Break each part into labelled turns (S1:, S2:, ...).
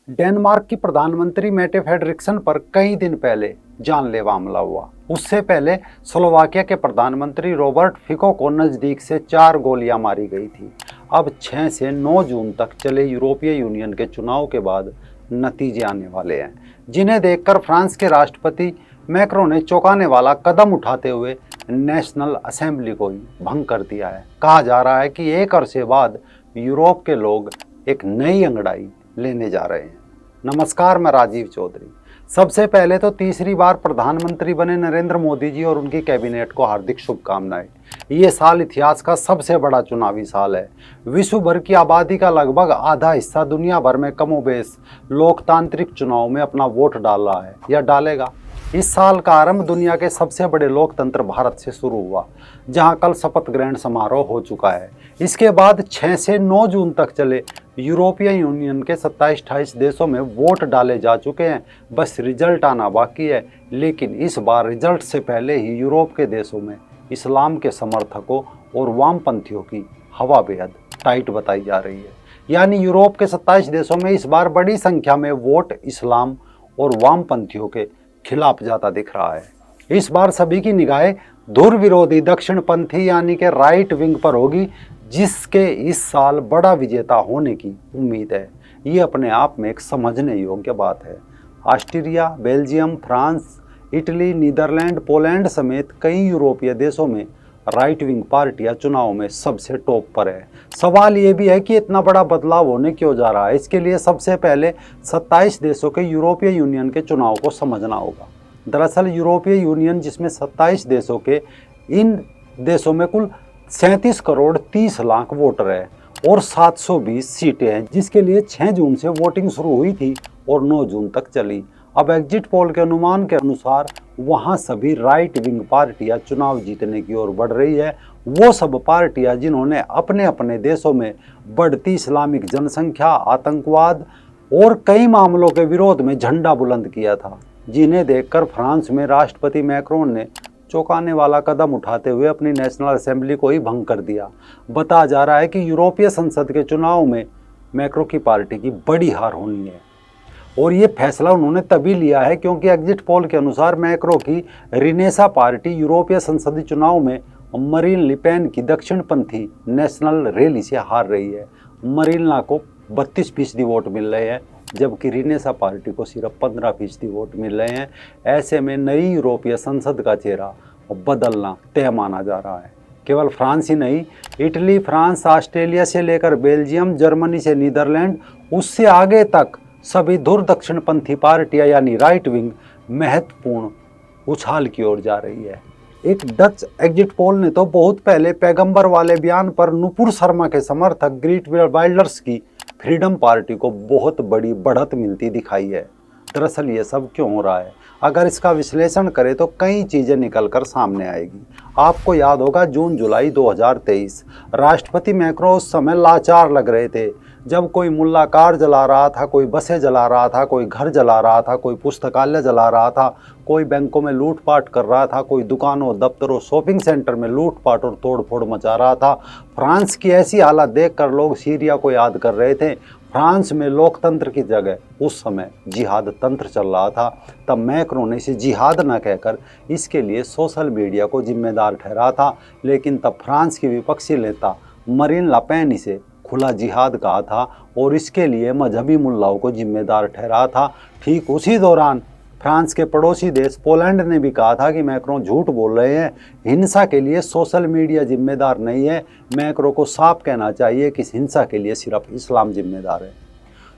S1: Denmark की प्रधानमंत्री मेटे Frederiksen पर कई दिन पहले जानलेवा हमला हुआ। उससे पहले स्लोवाकिया के प्रधानमंत्री रॉबर्ट फिको को नज़दीक से 4 गोलियां मारी गई थी। अब 6 से 9 जून तक चले यूरोपीय यूनियन के चुनाव के बाद नतीजे आने वाले हैं, जिन्हें देखकर फ्रांस के राष्ट्रपति मैक्रों ने चौंकाने वाला कदम उठाते हुए नेशनल असेंबली को ही भंग कर दिया है। कहा जा रहा है कि एक अरसे बाद यूरोप के लोग एक नई अंगड़ाई लेने जा रहे हैं। नमस्कार, मैं राजीव चौधरी। सबसे पहले तो तीसरी बार प्रधानमंत्री बने नरेंद्र मोदी जी और उनकी कैबिनेट को हार्दिक शुभकामनाएं। ये साल इतिहास का सबसे बड़ा चुनावी साल है। विश्व भर की आबादी का लगभग आधा हिस्सा दुनिया भर में कमोबेश लोकतांत्रिक चुनाव में अपना वोट डाल रहा है या डालेगा। इस साल का आरंभ दुनिया के सबसे बड़े लोकतंत्र भारत से शुरू हुआ, जहां कल शपथ ग्रहण समारोह हो चुका है। इसके बाद 6 से 9 जून तक चले यूरोपीय यूनियन के 27-28 देशों में वोट डाले जा चुके हैं। बस रिजल्ट आना बाकी है। लेकिन इस बार रिजल्ट से पहले ही यूरोप के देशों में इस्लाम के समर्थकों और वामपंथियों की हवा बेहद टाइट बताई जा रही है। यानी यूरोप के 27 देशों में इस बार बड़ी संख्या में वोट इस्लाम और वामपंथियों के खिलाफ जाता दिख रहा है। इस बार सभी की निगाहें धुर विरोधी दक्षिणपंथी यानी कि राइट विंग पर होगी, जिसके इस साल बड़ा विजेता होने की उम्मीद है। ये अपने आप में एक समझने योग्य बात है। Austria, Belgium, France, Italy, Netherlands, Poland समेत कई यूरोपीय देशों में राइट विंग पार्टियां चुनाव में सबसे टॉप पर है। सवाल ये भी है कि इतना बड़ा बदलाव होने क्यों जा रहा है। इसके लिए सबसे पहले 27 देशों के यूरोपीय यूनियन के चुनाव को समझना होगा। दरअसल यूरोपीय यूनियन, जिसमें 27 देशों के, इन देशों में कुल 37 करोड़ 30 लाख वोटर है और 720 सीटें हैं, जिसके लिए 6 जून से वोटिंग शुरू हुई थी और 9 जून तक चली। अब एग्जिट पोल के अनुमान के अनुसार वहां सभी राइट विंग पार्टियां चुनाव जीतने की ओर बढ़ रही है। वो सब पार्टियां जिन्होंने अपने अपने देशों में बढ़ती इस्लामिक जनसंख्या, आतंकवाद और कई मामलों के विरोध में झंडा बुलंद किया था, जिन्हें देखकर फ्रांस में राष्ट्रपति मैक्रोन ने चौंकाने वाला कदम उठाते हुए अपनी नेशनल असेंबली को ही भंग कर दिया। बताया जा रहा है कि यूरोपीय संसद के चुनाव में मैक्रो की पार्टी की बड़ी हार होनी है और ये फैसला उन्होंने तभी लिया है क्योंकि एग्जिट पोल के अनुसार मैक्रो की रिनेसा पार्टी यूरोपीय संसदीय चुनाव में मरीन ले पेन की दक्षिणपंथी नेशनल रैली से हार रही है। मरीन ला को 32% वोट मिल रहे हैं, जबकि रिनेसा पार्टी को सिर्फ 15% वोट मिल रहे हैं। ऐसे में नई यूरोपीय संसद का चेहरा बदलना तय माना जा रहा है। केवल फ्रांस ही नहीं, इटली, फ्रांस, ऑस्ट्रेलिया से लेकर बेल्जियम, जर्मनी से नीदरलैंड, उससे आगे तक सभी धुर दक्षिणपंथी पार्टियां यानी राइट विंग महत्वपूर्ण उछाल की ओर जा रही है। एक डच एग्जिट पोल ने तो बहुत पहले पैगंबर वाले बयान पर नुपुर शर्मा के समर्थक ग्रीट वाइल्डर्स की फ्रीडम पार्टी को बहुत बड़ी बढ़त मिलती दिखाई है। दरअसल ये सब क्यों हो रहा है? अगर इसका विश्लेषण करें तो कई चीज़ें निकल कर सामने आएगी। आपको याद होगा जून जुलाई 2023 राष्ट्रपति मैक्रो उस समय लाचार लग रहे थे। जब कोई मुल्ला कार जला रहा था, कोई बसें जला रहा था, कोई घर जला रहा था, कोई पुस्तकालय जला रहा था, कोई बैंकों में लूटपाट कर रहा था, कोई दुकानों, दफ्तरों, शॉपिंग सेंटर में लूटपाट और तोड़फोड़ मचा रहा था। फ्रांस की ऐसी हालत देखकर लोग सीरिया को याद कर रहे थे। फ्रांस में लोकतंत्र की जगह उस समय जिहाद तंत्र चल रहा था। तब मैक्रों ने इसे जिहाद न कहकर इसके लिए सोशल मीडिया को जिम्मेदार ठहरा था। लेकिन तब फ्रांस की विपक्षी नेता मरीन ले पेन इसे खुला जिहाद कहा था और इसके लिए मजहबी मुल्लाओं को जिम्मेदार ठहरा था। ठीक उसी दौरान फ्रांस के पड़ोसी देश पोलैंड ने भी कहा था कि मैक्रो झूठ बोल रहे हैं, हिंसा के लिए सोशल मीडिया जिम्मेदार नहीं है। मैक्रो को साफ कहना चाहिए कि इस हिंसा के लिए सिर्फ इस्लाम जिम्मेदार है।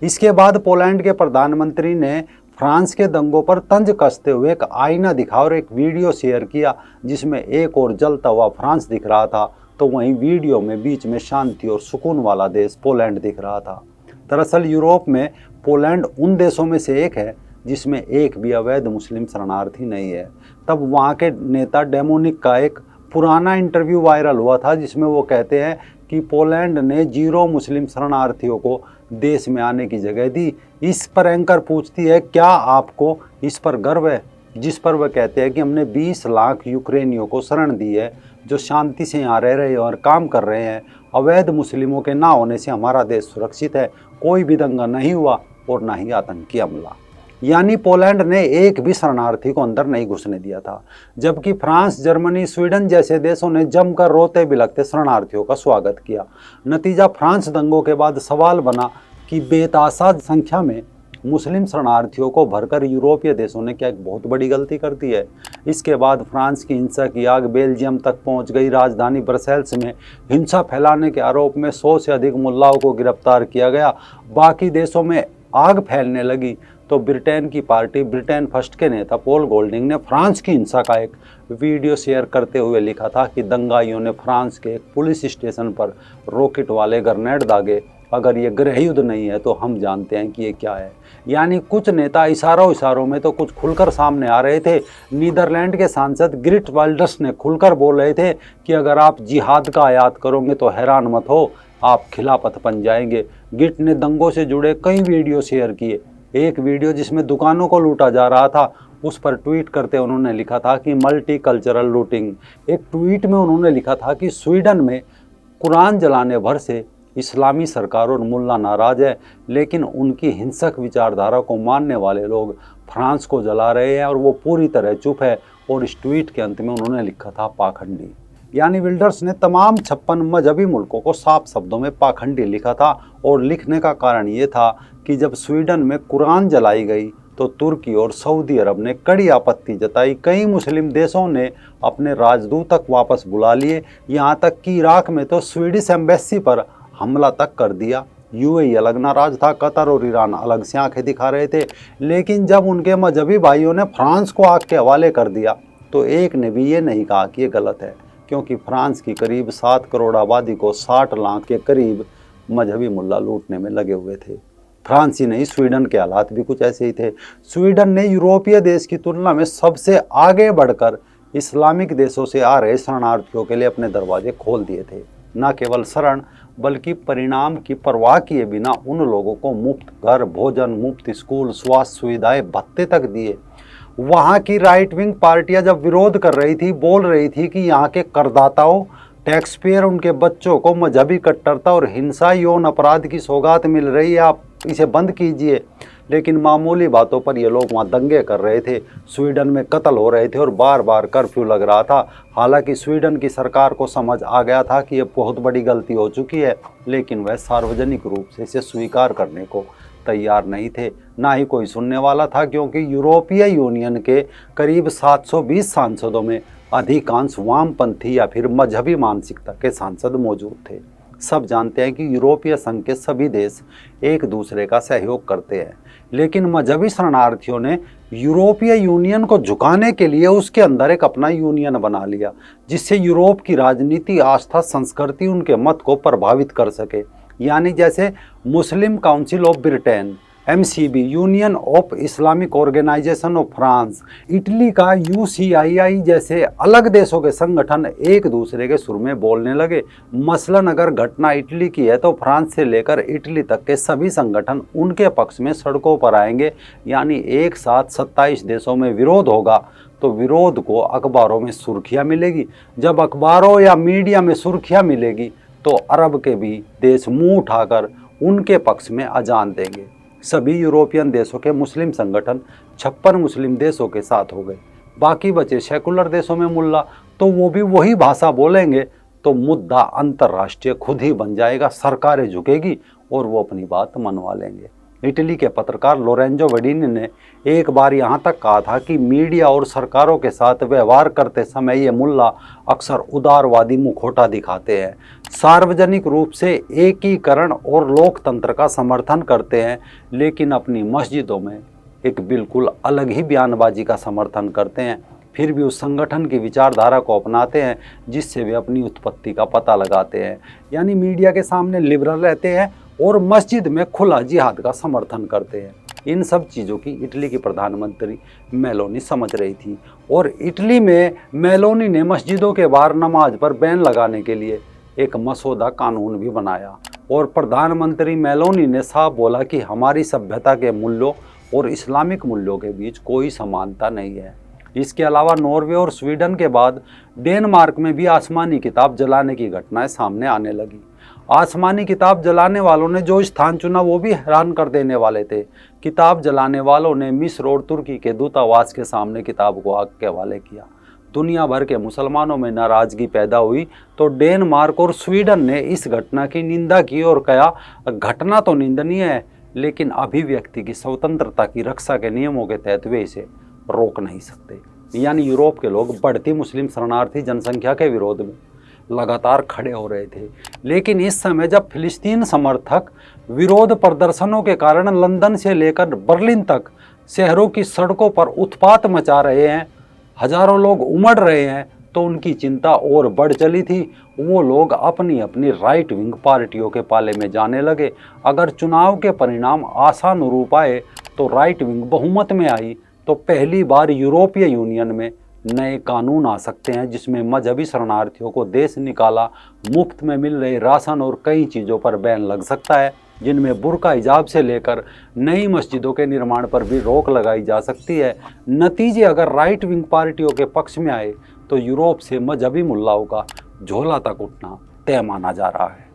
S1: इसके बाद पोलैंड के प्रधानमंत्री ने फ्रांस के दंगों पर तंज कसते हुए एक आईना दिखा और एक वीडियो शेयर किया, जिसमें एक और जलता हुआ फ्रांस दिख रहा था, तो वहीं वीडियो में बीच में शांति और सुकून वाला देश पोलैंड दिख रहा था। दरअसल यूरोप में पोलैंड उन देशों में से एक है जिसमें एक भी अवैध मुस्लिम शरणार्थी नहीं है। तब वहाँ के नेता डेमोनिक का एक पुराना इंटरव्यू वायरल हुआ था, जिसमें वो कहते हैं कि पोलैंड ने 0 मुस्लिम शरणार्थियों को देश में आने की जगह दी। इस पर एंकर पूछती है, क्या आपको इस पर गर्व है? जिस पर वह कहते हैं कि हमने 20 लाख यूक्रेनियों को शरण दी है, जो शांति से यहाँ रह रहे हैं और काम कर रहे हैं। अवैध मुस्लिमों के ना होने से हमारा देश सुरक्षित है, कोई भी दंगा नहीं हुआ और ना ही आतंकी हमला। यानी पोलैंड ने एक भी शरणार्थी को अंदर नहीं घुसने दिया था, जबकि फ्रांस, जर्मनी, स्वीडन जैसे देशों ने जमकर रोते बिलखते शरणार्थियों का स्वागत किया। नतीजा फ्रांस दंगों के बाद सवाल बना कि बेतासाद संख्या में मुस्लिम शरणार्थियों को भरकर यूरोपीय देशों ने क्या एक बहुत बड़ी गलती कर दी है। इसके बाद फ्रांस की हिंसा की आग बेल्जियम तक पहुंच गई। राजधानी ब्रसेल्स में हिंसा फैलाने के आरोप में 100 से अधिक मुल्लाओं को गिरफ्तार किया गया। बाकी देशों में आग फैलने लगी तो ब्रिटेन की पार्टी ब्रिटेन फर्स्ट के नेता पॉल गोल्डिंग ने फ्रांस की हिंसा का एक वीडियो शेयर करते हुए लिखा था कि दंगाइयों ने फ्रांस के एक पुलिस स्टेशन पर रॉकेट वाले ग्रेनेड दागे। अगर ये गृह युद्ध नहीं है तो हम जानते हैं कि ये क्या है। यानी कुछ नेता इशारों में तो कुछ खुलकर सामने आ रहे थे। नीदरलैंड के सांसद ग्रिट वाल्डर्स ने खुलकर बोल रहे थे कि अगर आप जिहाद का आयात करोगे तो हैरान मत हो, आप खिलाफत बन जाएंगे। गिट ने दंगों से जुड़े कई वीडियो शेयर किए। एक वीडियो जिसमें दुकानों को लूटा जा रहा था, उस पर ट्वीट करते उन्होंने लिखा था कि मल्टी कल्चरल लूटिंग। एक ट्वीट में उन्होंने लिखा था कि स्वीडन में कुरान जलाने भर से इस्लामी सरकार और मुल्ला नाराज है, लेकिन उनकी हिंसक विचारधारा को मानने वाले लोग फ्रांस को जला रहे हैं और वो पूरी तरह चुप है। और इस ट्वीट के अंत में उन्होंने लिखा था पाखंडी। यानी विल्डर्स ने तमाम 56 मजहबी मुल्कों को साफ शब्दों में पाखंडी लिखा था। और लिखने का कारण ये था कि जब स्वीडन में कुरान जलाई गई तो तुर्की और सऊदी अरब ने कड़ी आपत्ति जताई। कई मुस्लिम देशों ने अपने राजदूत तक वापस बुला लिए। यहाँ तक कि इराक में तो स्वीडिश एम्बेसी पर हमला तक कर दिया। यूएई अलग नाराज था, कतर और ईरान अलग से आंखें दिखा रहे थे। लेकिन जब उनके मजहबी भाइयों ने फ्रांस को आग के हवाले कर दिया तो एक ने भी ये नहीं कहा कि ये गलत है, क्योंकि फ्रांस की करीब 7 करोड़ आबादी को 60 लाख के करीब मजहबी मुल्ला लूटने में लगे हुए थे। फ्रांस ही नहीं, स्वीडन के हालात भी कुछ ऐसे ही थे। स्वीडन ने यूरोपीय देश की तुलना में सबसे आगे बढ़कर इस्लामिक देशों से आ रहे शरणार्थियों के लिए अपने दरवाजे खोल दिए थे। न केवल शरण बल्कि परिणाम की परवाह किए बिना उन लोगों को मुफ्त घर, भोजन, मुफ्त स्कूल, स्वास्थ्य सुविधाएं, भत्ते तक दिए। वहाँ की राइट विंग पार्टियां जब विरोध कर रही थी, बोल रही थी कि यहाँ के करदाताओं, टैक्स पेयर, उनके बच्चों को मजहबी कट्टरता और हिंसा, यौन अपराध की सौगात मिल रही है, आप इसे बंद कीजिए। लेकिन मामूली बातों पर ये लोग वहाँ दंगे कर रहे थे। स्वीडन में कत्ल हो रहे थे और बार बार कर्फ्यू लग रहा था। हालांकि स्वीडन की सरकार को समझ आ गया था कि ये बहुत बड़ी गलती हो चुकी है, लेकिन वह सार्वजनिक रूप से इसे स्वीकार करने को तैयार नहीं थे। ना ही कोई सुनने वाला था, क्योंकि यूरोपीय यूनियन के करीब 720 सांसदों में अधिकांश वामपंथी या फिर मजहबी मानसिकता के सांसद मौजूद थे। सब जानते हैं कि यूरोपीय संघ के सभी देश एक दूसरे का सहयोग करते हैं, लेकिन मजहबी शरणार्थियों ने यूरोपीय यूनियन को झुकाने के लिए उसके अंदर एक अपना यूनियन बना लिया, जिससे यूरोप की राजनीति, आस्था, संस्कृति उनके मत को प्रभावित कर सके। यानी जैसे Muslim council of Britain, MCB, union of Islamic organisation of France, Italy का UCII जैसे अलग देशों के संगठन एक दूसरे के सुर में बोलने लगे। मसलन अगर घटना इटली की है तो फ्रांस से लेकर इटली तक के सभी संगठन उनके पक्ष में सड़कों पर आएंगे। यानी एक साथ 27 देशों में विरोध होगा तो विरोध को अखबारों में सुर्खियाँ मिलेगी। जब अखबारों या मीडिया में सुर्खियाँ मिलेगी तो अरब के भी देश मुंह उठाकर उनके पक्ष में अजान देंगे। सभी यूरोपियन देशों के मुस्लिम संगठन 56 मुस्लिम देशों के साथ हो गए। बाकी बचे सेकुलर देशों में मुल्ला, तो वो भी वही भाषा बोलेंगे, तो मुद्दा अंतर्राष्ट्रीय खुद ही बन जाएगा। सरकारें झुकेगी और वो अपनी बात मनवा लेंगे। इटली के पत्रकार लोरेंजो वेडिनी ने एक बार यहाँ तक कहा था कि मीडिया और सरकारों के साथ व्यवहार करते समय ये मुल्ला अक्सर उदारवादी मुखौटा दिखाते हैं, सार्वजनिक रूप से एकीकरण और लोकतंत्र का समर्थन करते हैं, लेकिन अपनी मस्जिदों में एक बिल्कुल अलग ही बयानबाजी का समर्थन करते हैं। फिर भी उस संगठन की विचारधारा को अपनाते हैं जिससे वे अपनी उत्पत्ति का पता लगाते हैं। यानी मीडिया के सामने लिबरल रहते हैं और मस्जिद में खुला जिहाद का समर्थन करते हैं। इन सब चीज़ों की इटली की प्रधानमंत्री मेलोनी समझ रही थी और इटली में मेलोनी ने मस्जिदों के बाहर नमाज पर बैन लगाने के लिए एक मसौदा कानून भी बनाया। और प्रधानमंत्री मेलोनी ने साफ बोला कि हमारी सभ्यता के मूल्यों और इस्लामिक मूल्यों के बीच कोई समानता नहीं है। इसके अलावा नॉर्वे और स्वीडन के बाद डेनमार्क में भी आसमानी किताब जलाने की घटनाएं सामने आने लगी। आसमानी किताब जलाने वालों ने जो स्थान चुना वो भी हैरान कर देने वाले थे। किताब जलाने वालों ने मिस्र और तुर्की के दूतावास के सामने किताब को आग के हवाले किया। दुनिया भर के मुसलमानों में नाराजगी पैदा हुई तो डेनमार्क और स्वीडन ने इस घटना की निंदा की और कहा, घटना तो निंदनीय है, लेकिन अभिव्यक्ति की स्वतंत्रता की रक्षा के नियमों के तहत वे इसे रोक नहीं सकते। यानी यूरोप के लोग बढ़ती मुस्लिम शरणार्थी जनसंख्या के विरोध में लगातार खड़े हो रहे थे। लेकिन इस समय जब फिलिस्तीन समर्थक विरोध प्रदर्शनों के कारण लंदन से लेकर बर्लिन तक शहरों की सड़कों पर उत्पात मचा रहे हैं, हजारों लोग उमड़ रहे हैं, तो उनकी चिंता और बढ़ चली थी। वो लोग अपनी अपनी राइट विंग पार्टियों के पाले में जाने लगे। अगर चुनाव के परिणाम आशानुरूप आए तो राइट विंग बहुमत में आई तो पहली बार यूरोपीय यूनियन में नए कानून आ सकते हैं जिसमें मजहबी शरणार्थियों को देश निकाला, मुफ्त में मिल रहे राशन और कई चीज़ों पर बैन लग सकता है, जिनमें बुर्का हिजाब से लेकर नई मस्जिदों के निर्माण पर भी रोक लगाई जा सकती है। नतीजे अगर राइट विंग पार्टियों के पक्ष में आए तो यूरोप से मजहबी मुल्लाओं का झोला तक उठना तय माना जा रहा है।